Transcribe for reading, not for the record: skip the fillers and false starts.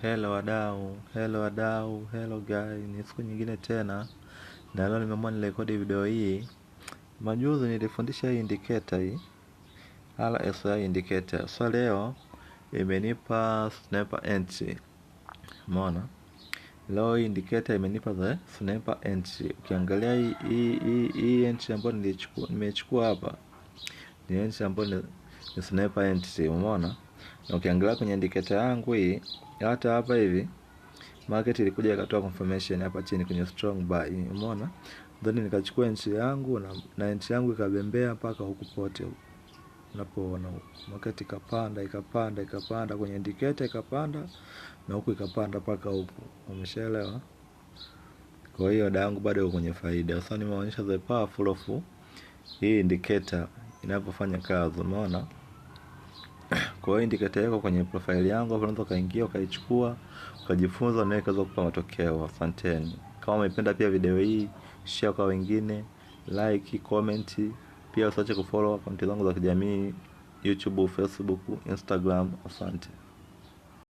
Hello wadau, hello guys, ni siku nyingine tena. Na leo nimeamua nirekodi video hii. Majuzi nilifundisha hii indicator hii, RSI indicator. So leo imenipa sniper entry. Umeona? Leo hii indicator imenipa the sniper entry. Ukiangalia hii entry ambayo nimechukua hapa, ni entry ambayo ni sniper entry, umeona? Na ukiangalia kwenye indicator yangu hii, hata hapa hivi market ilikuja ikatoa confirmation hapa chini kwenye strong buy, umeona? Then nikachukua entry yangu na entry yangu ikabembea mpaka huku pote huku. Unapoona market ikapanda kwenye indicator ikapanda, na huku ikapanda mpaka huku. Umeshaelewa? Kwa hiyo dada yangu bado kwenye faida. Sasa nimeonyesha the powerful of hii indicator inapofanya kazi, umeona? Kwa hiyo indicator yako kwenye profile yangu hapo, unaweza kaingia ukaichukua ukajifunza na ikaweza kukupa matokeo. Asanteni. Kama umependa pia video hii, share kwa wengine, like, comment. Pia usiache kufollow akaunti zangu za kijamii YouTube, Facebook, Instagram. Asante.